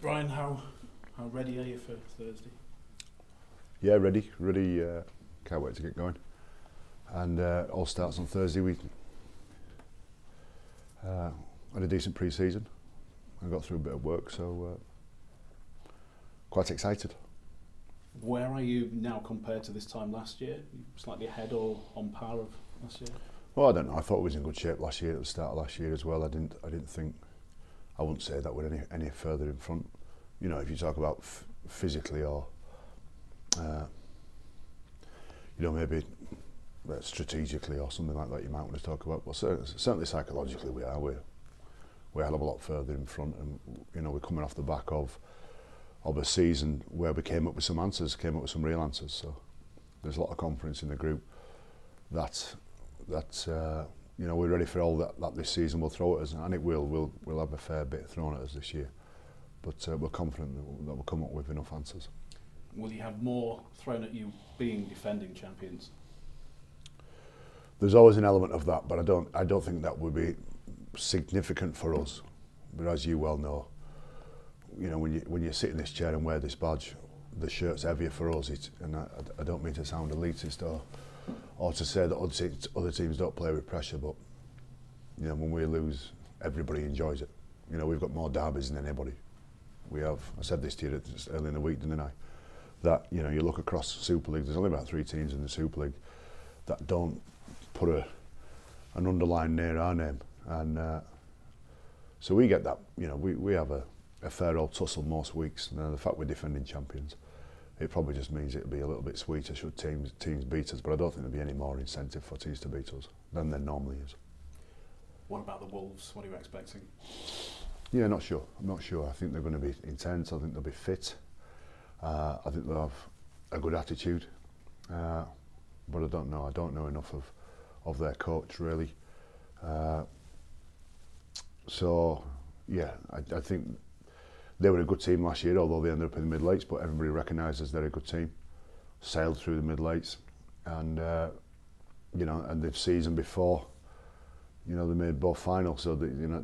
Brian, how ready are you for Thursday? Yeah, ready. Can't wait to get going. And all starts on Thursday. We had a decent pre-season. I got through a bit of work, so quite excited. Where are you now compared to this time last year? Slightly ahead or on par of last year? Well, I don't know. I thought we was in good shape last year at the start of last year as well. I didn't think. I wouldn't say that we're any further in front. You know, if you talk about physically or maybe strategically or something like that, you might want to talk about. But certainly psychologically, we're a hell of a lot further in front, and we're coming off the back of a season where we came up with some real answers. So there's a lot of confidence in the group that we're ready for all that this season will throw at us, and it will. We'll have a fair bit thrown at us this year, but we're confident that we'll come up with enough answers. Will you have more thrown at you being defending champions? There's always an element of that, but I don't think that would be significant for us. But as you well know, when you sit in this chair and wear this badge, the shirt's heavier for us. And I don't mean to sound elitist or to say that other teams don't play with pressure, but when we lose, everybody enjoys it. We've got more derbies than anybody. We have. I said this to you early in the week, didn't I? That you look across the Super League. There's only about 3 teams in the Super League that don't put an underline near our name, and so we get that. We have a fair old tussle most weeks. And the fact we're defending champions, it probably just means it'll be a little bit sweeter should teams beat us. But I don't think there'll be any more incentive for teams to beat us than there normally is. What about the Wolves? What are you expecting? Yeah, not sure. I'm not sure. I think they're going to be intense. I think they'll be fit. I think they'll have a good attitude. But I don't know. I don't know enough of their coach really. So yeah, I think they were a good team last year, although they ended up in the mid-eights. But everybody recognises they're a good team. Sailed through the mid-eights, and and the season before, they made both finals. So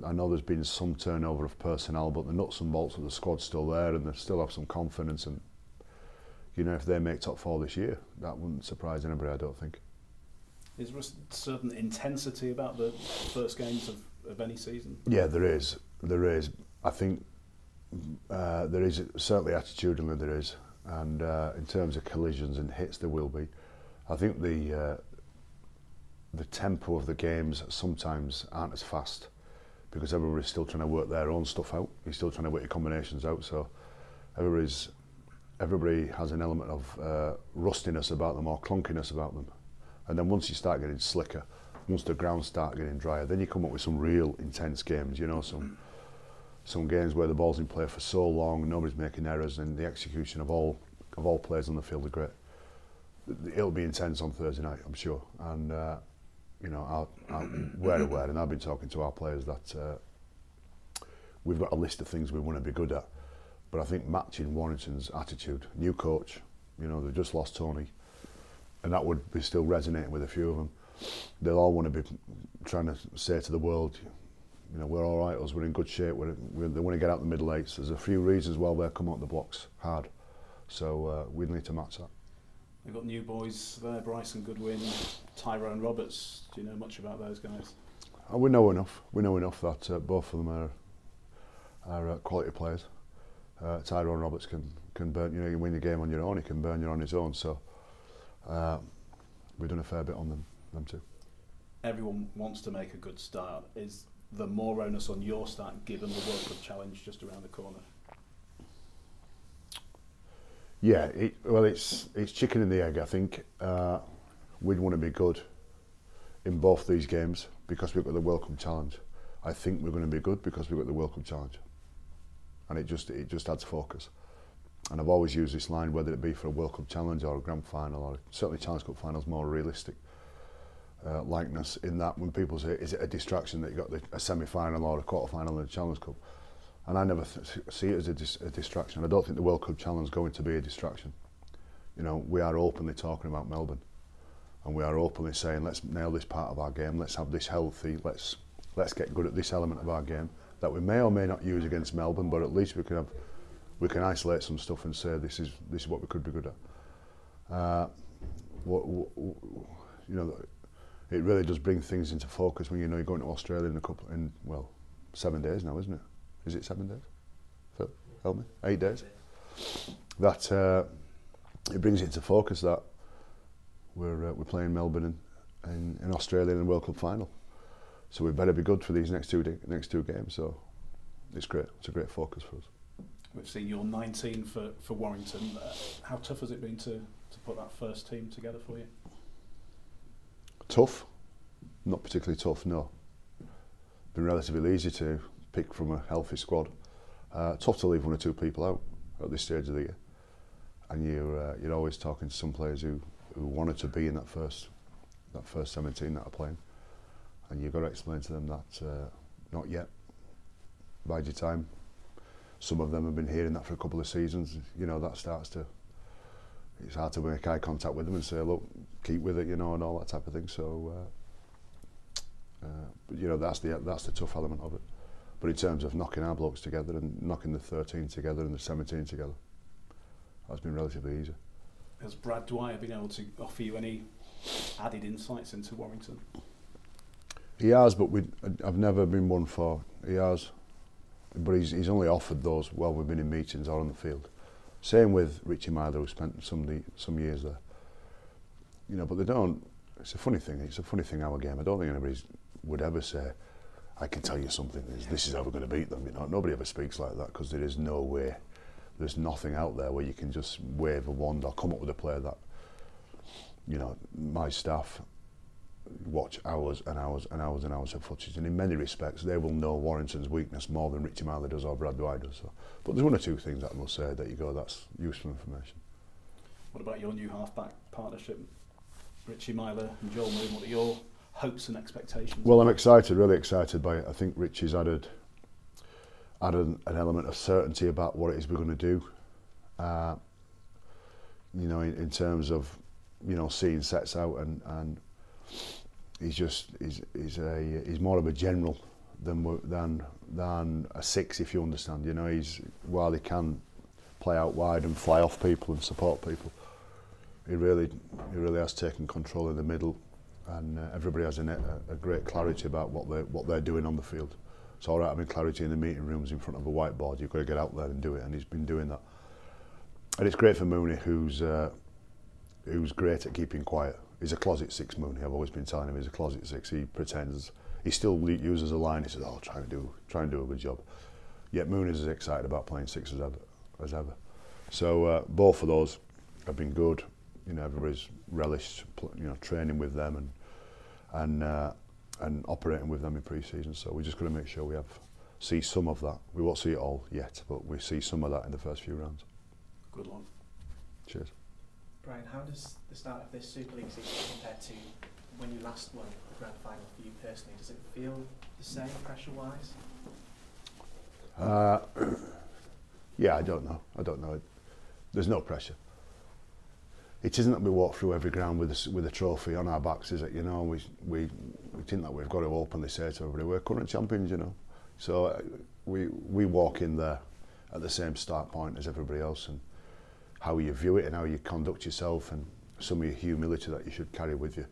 I know there's been some turnover of personnel, but the nuts and bolts of the squad's still there, and they still have some confidence. And if they make top 4 this year, that wouldn't surprise anybody, I don't think. Is there a certain intensity about the first games of any season? Yeah, there is. I think there is certainly attitudinally there is, and in terms of collisions and hits, there will be. I think the tempo of the games sometimes aren't as fast because everybody's still trying to work their own stuff out. You're still trying to work your combinations out, so everybody has an element of rustiness about them or clunkiness about them. And then once you start getting slicker, once the grounds start getting drier, then you come up with some real intense games. Some games where the ball's in play for so long, nobody's making errors, and the execution of all players on the field are great. It'll be intense on Thursday night, I'm sure. And we're aware, and I've been talking to our players that we've got a list of things we want to be good at. But I think matching Warrington's attitude, new coach, they've just lost Tony, and that would be still resonating with a few of them. They'll all want to be trying to say to the world, we're all right, we're in good shape. They want to get out the middle-eights. There's a few reasons why they'll come out the blocks hard, so we need to match that. We've got new boys there, Bryson Goodwin, Tyrone Roberts. Do you know much about those guys? We know enough. We know enough that both of them are quality players. Tyrone Roberts can burn. You win the game on your own. He can burn you on his own. So we've done a fair bit on them too. Everyone wants to make a good start. Is there more onus on your start given the World Cup challenge just around the corner? Yeah, it's chicken and the egg. I think we'd want to be good in both these games because we've got the World Cup challenge. I think we're going to be good because we've got the World Cup challenge, and it just adds focus. And I've always used this line, whether it be for a World Cup challenge or a Grand Final, or certainly Challenge Cup Finals, more realistic likeness in that when people say, is it a distraction that you got a semi-final or a quarter-final in the Challenge Cup? And I never see it as a distraction. I don't think the World Cup Challenge is going to be a distraction. We are openly talking about Melbourne, and we are openly saying, let's nail this part of our game, let's have this healthy, let's get good at this element of our game. that we may or may not use against Melbourne, but at least we can isolate some stuff and say this is what we could be good at. You know, it really does bring things into focus when you know you're going to Australia in 7 days now, isn't it? Is it 7 days? Phil, help me. 8 days. That it brings it into focus that we're playing Melbourne in Australia in the World Cup final. So we better be good for these next two games. So it's great. It's a great focus for us. We've seen you're 19 for Warrington. How tough has it been to put that first team together for you? Tough, not particularly tough. No, been relatively easy to pick from a healthy squad. Tough to leave one or two people out at this stage of the year, and you're always talking to some players who wanted to be in that first 17 that are playing, and you've got to explain to them that not yet. Bide your time. Some of them have been hearing that for a couple of seasons. You know, that starts to. It's hard to make eye contact with them and say, look, keep with it, you know, and all that type of thing. So, you know, that's the tough element of it. But in terms of knocking our blokes together and knocking the 13 together and the 17 together, that's been relatively easy. Has Brad Dwyer been able to offer you any added insights into Warrington? He has, but I've never been one for. He has, but he's only offered those while we've been in meetings or on the field. Same with Richie Myler, who spent some years there. You know, but they don't. It's a funny thing. It's a funny thing, our game. I don't think anybody would ever say, "I can tell you something. This is how we're going to beat them." You know, nobody ever speaks like that because there is no way. There's nothing out there where you can just wave a wand or come up with a play that. You know, my staff watch hours and hours and hours and hours of footage, and in many respects they will know Warrington's weakness more than Richie Myler does or Brad Dwyer does. So. But there's one or two things that I must say that you go, that's useful information. What about your new halfback partnership, Richie Myler and Joel Moon? What are your hopes and expectations? Well, I'm excited, really excited by it. I think Richie's added an element of certainty about what it is we're going to do. You know, in terms of, you know, seeing sets out and he's more of a general than a six, if you understand. You know, while he can play out wide and fly off people and support people, he really has taken control in the middle, and everybody has a great clarity about what they're doing on the field. It's all right having clarity in the meeting rooms in front of a whiteboard. You've got to get out there and do it, and he's been doing that. And it's great for Mooney, who's great at keeping quiet. He's a closet six, Mooney. I've always been telling him he's a closet six. He pretends. He still uses a line. He says, "Oh, try and do a good job." Yet Mooney's as excited about playing six as ever. So both of those have been good. You know, everybody's relished, you know, training with them and operating with them in pre-season. So we just got to make sure we see some of that. We won't see it all yet, but we see some of that in the first few rounds. Good luck. Cheers. Brian, how does the start of this Super League season compare to when you last won the grand final for you personally? Does it feel the same pressure-wise? Yeah, I don't know. There's no pressure. It isn't that we walk through every ground with a trophy on our backs, is it? You know, we think that we've got to openly say to everybody, we're current champions, you know. So we walk in there at the same start point as everybody else, and how you view it and how you conduct yourself and some of your humility that you should carry with you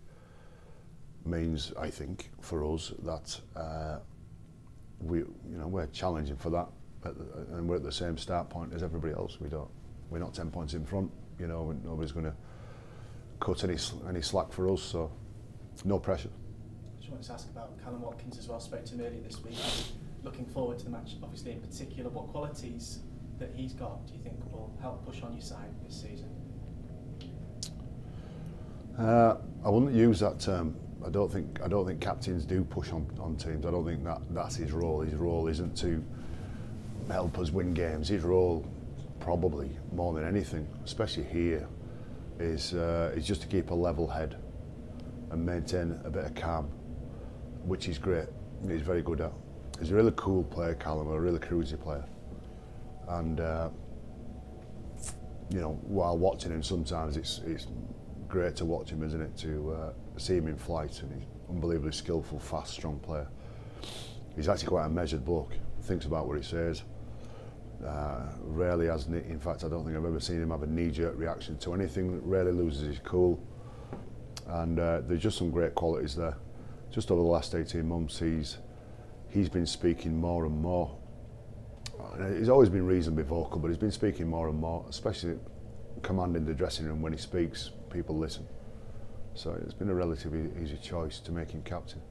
means, I think, for us that we're challenging for that, and we're at the same start point as everybody else. We're not 10 points in front. You know, nobody's going to cut any slack for us, so no pressure. I just wanted to ask about Callum Watkins as well. Spoke to him earlier this week. Looking forward to the match, obviously in particular. What qualities that he's got do you think will help push on your side this season? I wouldn't use that term. I don't think captains do push on teams. I don't think that's his role. His role isn't to help us win games. His role, probably more than anything, especially here, is just to keep a level head and maintain a bit of calm, which is great. He's very good at. He's a really cool player, Callum, a really cruisy player. And you know, while watching him, sometimes it's great to watch him, isn't it? To see him in flight, and he's unbelievably skillful, fast, strong player. He's actually quite a measured bloke. thinks about what he says. Rarely has, in fact, I don't think I've ever seen him have a knee-jerk reaction to anything. Rarely loses his cool. And there's just some great qualities there. Just over the last 18 months, he's been speaking more and more. He's always been reasonably vocal, but he's been speaking more and more, especially commanding the dressing room. When he speaks, people listen. So it's been a relatively easy choice to make him captain.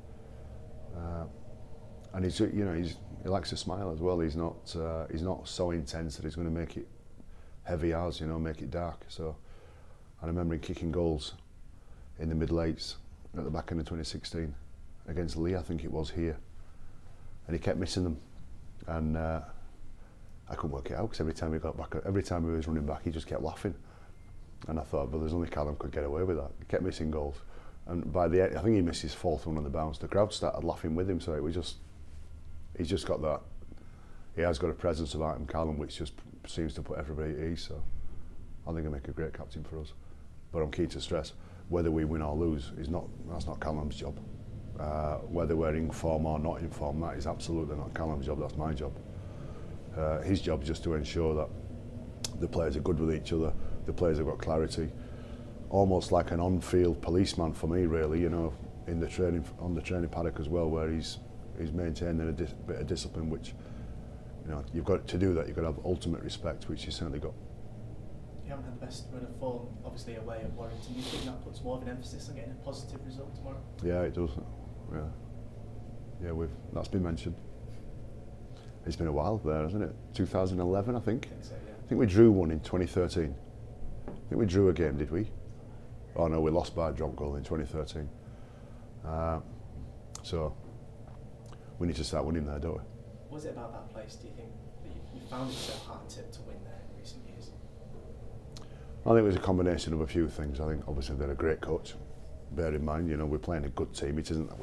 And he's, you know, he likes to smile as well. He's not so intense that he's going to make it heavy hours, you know, make it dark. So I remember him kicking goals in the mid-eights at the back end of 2016 against Lee, I think it was, here, and he kept missing them, and I couldn't work it out because every time he was running back, he just kept laughing, and I thought, well, there's only Callum could get away with that. He kept missing goals, and by the end, I think he missed his fourth one on the bounce. The crowd started laughing with him, so it was just, he's just got that. He has got a presence about him, Callum, which just seems to put everybody at ease. So I think he'll make a great captain for us. But I'm keen to stress, whether we win or lose, that's not Callum's job. Whether we're in form or not in form, that is absolutely not Callum's job, that's my job. His job is just to ensure that the players are good with each other, the players have got clarity, almost like an on-field policeman for me, really, you know, in the training, on the training paddock as well, where he's maintaining a bit of discipline, which, you know, you've got to do that, you've got to have ultimate respect, which he's certainly got. You haven't had the best run of form, obviously, away at Warrington. Do you think that puts more of an emphasis on getting a positive result tomorrow? Yeah, it does. Yeah, that's been mentioned. It's been a while there, hasn't it? 2011, I think. I think so, yeah. I think we drew one in 2013. I think we drew a game, did we? Oh no, we lost by a drop goal in 2013. So we need to start winning there, don't we? What was it about that place, do you think, that you found it so hard to win there in recent years? I think it was a combination of a few things. I think obviously they're a great coach. Bear in mind, you know, we're playing a good team. It isn't that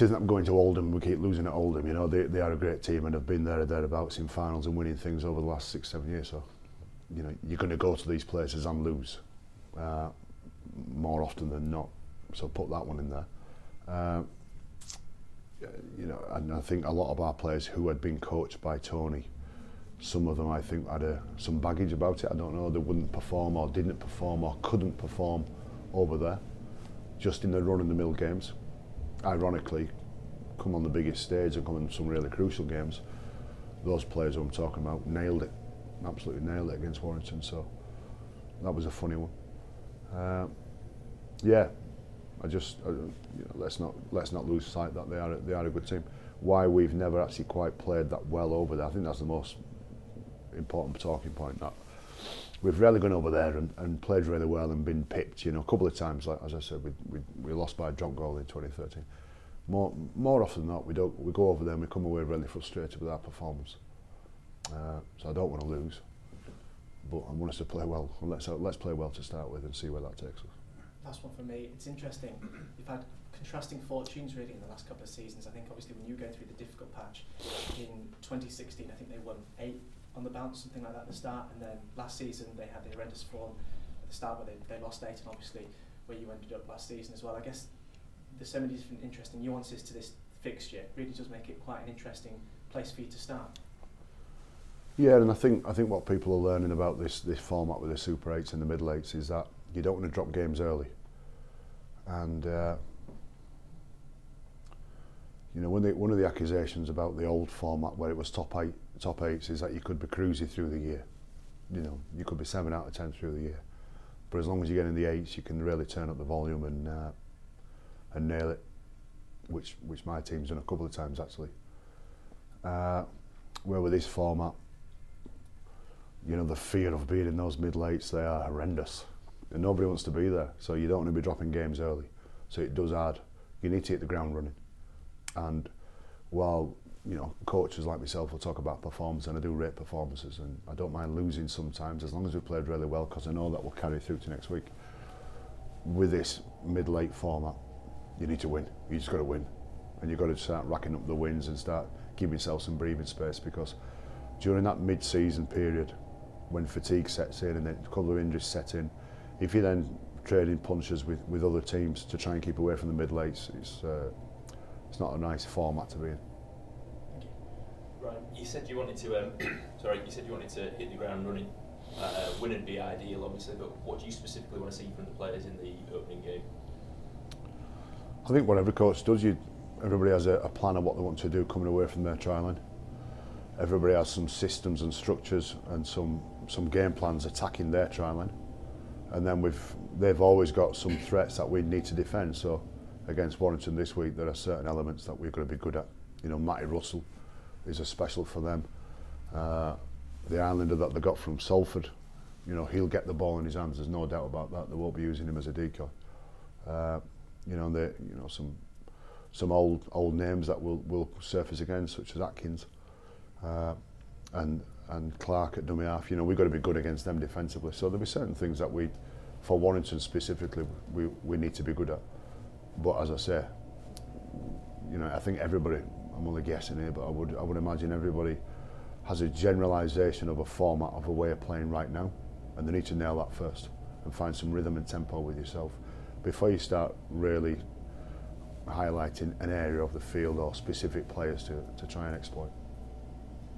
I'm going to Oldham, we keep losing at Oldham, you know. They are a great team and have been there or thereabouts in finals and winning things over the last 6-7 years. So, you know, you're going to go to these places and lose more often than not. So put that one in there. You know, and I think a lot of our players who had been coached by Tony, some of them I think had some baggage about it. I don't know, they wouldn't perform or didn't perform or couldn't perform over there, just in the run-of-the-mill games. Ironically, come on the biggest stage and come in some really crucial games, those players who I'm talking about nailed it, absolutely nailed it against Warrington. So that was a funny one. Yeah, you know, let's not lose sight that they are a good team. Why we've never actually quite played that well over there, I think that's the most important talking point. That we've rarely gone over there and played really well and been pipped. You know, a couple of times, like as I said, we lost by a drop goal in 2013. More often than not, we go over there and we come away really frustrated with our performance. So I don't want to lose, but I want us to play well. And let's play well to start with and see where that takes us. Last one for me. It's interesting. You've had contrasting fortunes really in the last couple of seasons. I think obviously when you were going through the difficult patch in 2016, I think they won 8 on the bounce, something like that at the start, and then last season they had the horrendous form at the start where they lost 8, and obviously where you ended up last season as well. I guess there's so many different interesting nuances to this fixture. It really does make it quite an interesting place for you to start. Yeah, and I think what people are learning about this format with the Super 8s and the Middle 8s is that you don't want to drop games early. And you know, one of the accusations about the old format where it was top 8s is that you could be cruising through the year. You know, you could be 7 out of 10 through the year. But as long as you get in the 8s, you can really turn up the volume and nail it, which my team's done a couple of times actually. Where with this format, you know, the fear of being in those middle 8s, they are horrendous. And nobody wants to be there, so you don't want to be dropping games early. So it does add. You need to hit the ground running. And while, you know, coaches like myself will talk about performance, and I do rate performances, and I don't mind losing sometimes as long as we played really well, because I know that will carry through to next week. With this middle 8 format, you need to win. You just got to win, and you've got to start racking up the wins and start giving yourself some breathing space, because during that mid-season period, when fatigue sets in and then a couple of injuries set in, if you then trading punches with other teams to try and keep away from the middle 8s, it's not a nice format to be in. Thank you. Right. You said you wanted to. You said you wanted to hit the ground running. Win would be ideal, obviously, but what do you specifically want to see from the players in the opening game? I think what every coach does, everybody has a plan of what they want to do coming away from their try line. Everybody has some systems and structures and some game plans attacking their try line. And then they've always got some threats that we need to defend. So against Warrington this week, there are certain elements that we're going to be good at. You know, Matty Russell is a special for them. The Islander that they got from Salford, you know, he'll get the ball in his hands. There's no doubt about that. They won't be using him as a decoy. You know, some old names that will surface again, such as Watkins and Clark at dummy half. You know, we've got to be good against them defensively. So there'll be certain things that for Warrington specifically, we need to be good at. But as I say, you know, I think everybody, I'm only guessing here, but I would imagine everybody has a generalisation of a format of a way of playing right now, and they need to nail that first and find some rhythm and tempo with yourself before you start really highlighting an area of the field or specific players to try and exploit.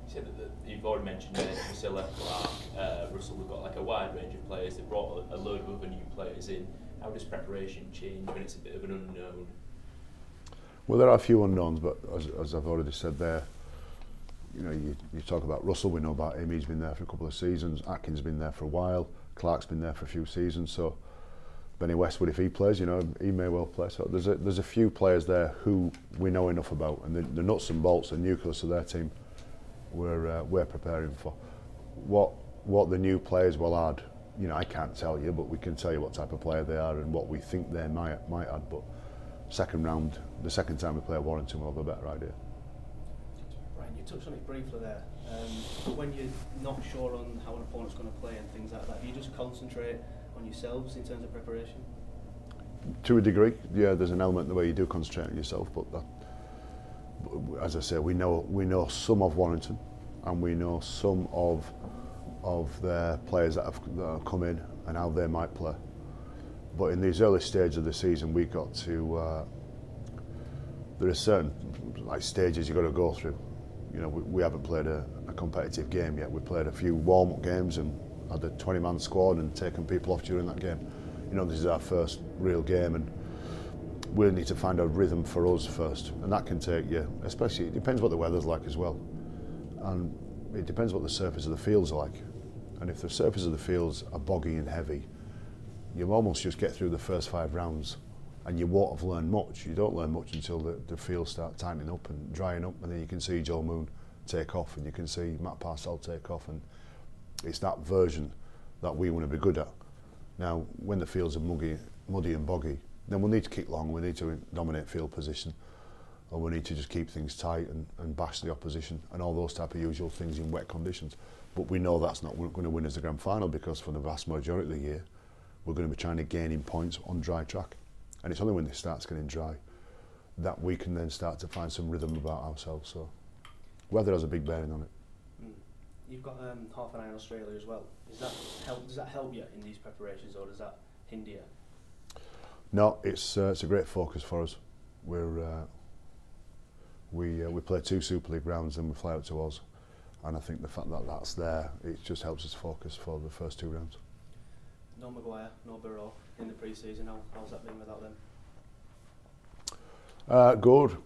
You said that you've already mentioned Priscilla, Clark, Russell. We've got like a wide range of players. They've brought a load of other new players in. How does preparation change when it's a bit of an unknown? Well, there are a few unknowns, but as I've already said there, you know, you talk about Russell, we know about him, he's been there for a couple of seasons. Atkins been there for a while, Clark's been there for a few seasons, so Benny Westwood, if he plays, you know, he may well play. So there's a few players there who we know enough about, and the nuts and bolts, the nucleus of their team, we're preparing for. What the new players will add, you know, I can't tell you, but we can tell you what type of player they are and what we think they might add. But second round, the second time we play Warrington, we'll have a better idea. Brian, you touched on it briefly there. But when you're not sure on how an opponent's going to play and things like that, do you just concentrate on yourselves in terms of preparation? To a degree, yeah. There's an element the way you do concentrate on yourself, but as I say, we know some of Warrington, and we know some of their players that have come in and how they might play. But in these early stages of the season, we got to. There are certain stages you've got to go through. You know, we haven't played a competitive game yet. We played a few warm-up games and had a 20-man squad and taken people off during that game. You know, this is our first real game, and we'll need to find a rhythm for us first, and that can take you. Especially, it depends what the weather's like as well, and it depends what the surface of the fields are like. And if the surface of the fields are boggy and heavy, you almost just get through the first 5 rounds and you won't have learned much. You don't learn much until the fields start tightening up and drying up, and then you can see Joel Moon take off and you can see Matt Parcell take off, and it's that version that we want to be good at. Now, when the fields are muddy and boggy, then we'll need to kick long, we need to dominate field position, or we need to just keep things tight and bash the opposition and all those type of usual things in wet conditions. But we know that's not going to win us the grand final, because for the vast majority of the year we're going to be trying to gain in points on dry track, and it's only when it starts getting dry that we can then start to find some rhythm about ourselves. So weather has a big bearing on it. You've got half an eye on Australia as well. Does that help you in these preparations, or does that hinder you? No, it's a great focus for us. We play 2 Super League rounds and we fly out to Oz, and I think the fact that that's there, it just helps us focus for the first 2 rounds. No Maguire, no Burrow in the pre-season. How's that been without them?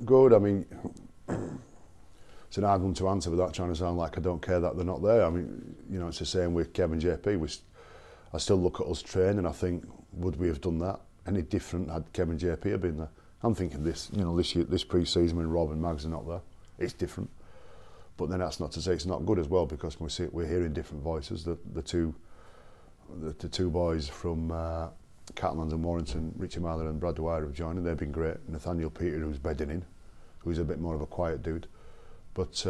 Good. I mean, it's an hard one to answer without trying to sound like I don't care that they're not there. I mean, you know, it's the same with Kevin JP. I still look at us train and I think, would we have done that any different had Kevin JP have been there? I'm thinking this year, this pre-season when Rob and Mags are not there, it's different. But then that's not to say it's not good as well, because we're hearing different voices. The two boys from Catalans and Warrington, Richie Marler and Brad Dwyer have joined, and they've been great. Nathaniel Peter, who's bedding in, who's a bit more of a quiet dude. But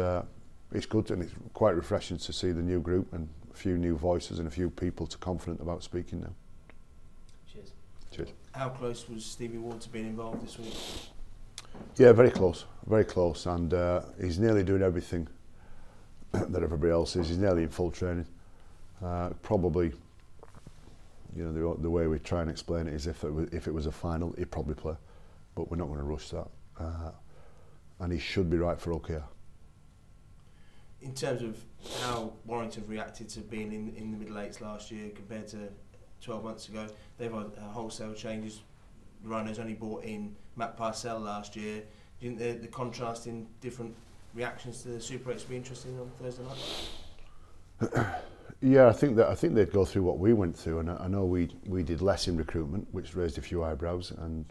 it's good, and it's quite refreshing to see the new group and a few new voices and a few people confident about speaking now. Cheers. How close was Stevie Ward to being involved this week? Yeah, very close, and he's nearly doing everything that everybody else is. He's nearly in full training. Probably, you know, the way we try and explain it is if it was a final, he'd probably play, but we're not going to rush that. And he should be right for OKR. In terms of how Warrington have reacted to being in the middle eights last year compared to 12 months ago, they've had wholesale changes. The Rhinos only brought in Matt Parcell last year. Do you think the contrast in different reactions to the Super 8s will be interesting on Thursday night? Yeah, I think they'd go through what we went through, and I know we did less in recruitment, which raised a few eyebrows, and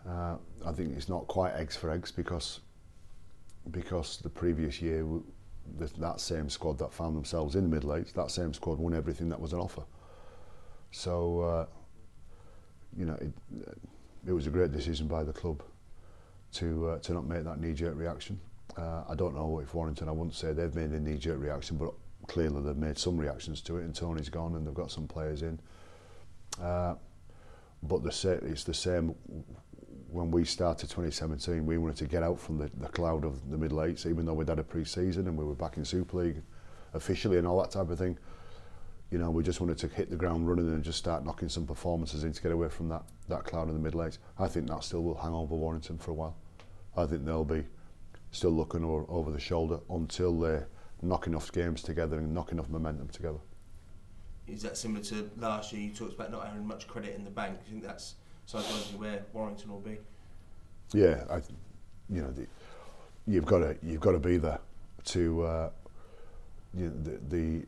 I think it's not quite eggs for eggs because the previous year that same squad that found themselves in the middle eights, that same squad won everything that was on offer. So you know, it was a great decision by the club to not make that knee-jerk reaction. I don't know if Warrington, I wouldn't say they've made a knee-jerk reaction, but clearly they've made some reactions to it, and Tony's gone and they've got some players in. But it's the same. When we started 2017, we wanted to get out from the cloud of the middle eights, even though we'd had a pre-season and we were back in Super League officially and all that type of thing. You know, we just wanted to hit the ground running and just start knocking some performances in to get away from that cloud of the middle eights. I think that still will hang over Warrington for a while. I think they'll be still looking over the shoulder until they knock enough games together and knock enough momentum together. Is that similar to last year? You talked about not having much credit in the bank. Do you think that's psychologically where Warrington will be? Yeah, you know, you've got to be there to you know,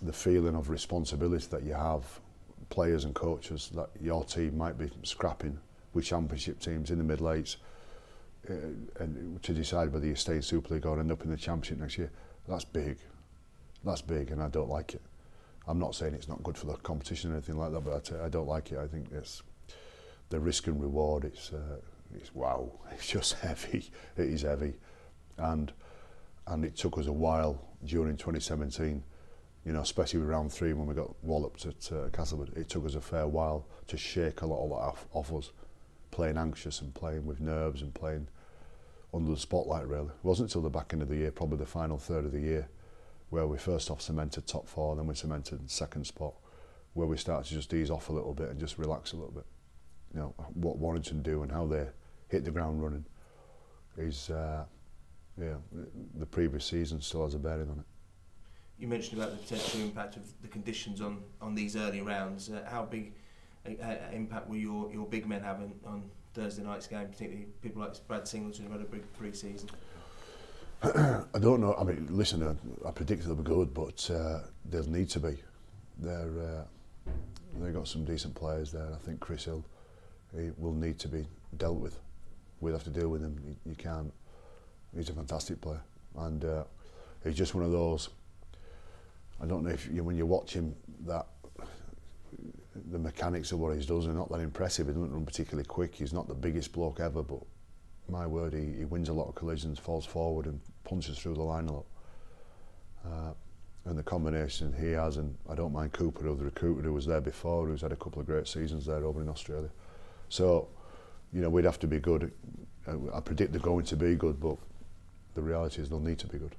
the feeling of responsibility that you have, players and coaches, that your team might be scrapping with championship teams in the middle eights, and to decide whether you stay in Super League or end up in the championship next year. That's big. That's big, and I don't like it. I'm not saying it's not good for the competition or anything like that, but I don't like it. I think it's the risk and reward. It's wow. It's just heavy. It is heavy, and it took us a while during 2017. You know, especially with round 3 when we got walloped at Castleford. It took us a fair while to shake a lot of that off us, playing anxious and playing with nerves and playing under the spotlight. Really, it wasn't until the back end of the year, probably the final third of the year, where we first off cemented top 4, then we cemented second spot, where we started to just ease off a little bit and just relax a little bit. You know, what Warrington do and how they hit the ground running is, yeah, the previous season still has a bearing on it. You mentioned about the potential impact of the conditions on these early rounds. How big impact will your big men have on Thursday night's game, particularly people like Brad Singleton who had a big pre-season? I don't know. I mean, listen, I predict they'll be good, but they'll need to be. They've got some decent players there. I think Chris Hill, he will need to be dealt with. We'll have to deal with him. You can't. He's a fantastic player, and he's just one of those. I don't know if when you watch him, that the mechanics of what he does are not that impressive. He doesn't run particularly quick. He's not the biggest bloke ever, but my word, he wins a lot of collisions, falls forward and punches through the line a lot. And the combination he has, and I don't mind Cooper, the recruiter who was there before, who's had a couple of great seasons there over in Australia. So, you know, we'd have to be good. I predict they're going to be good, but the reality is they'll need to be good.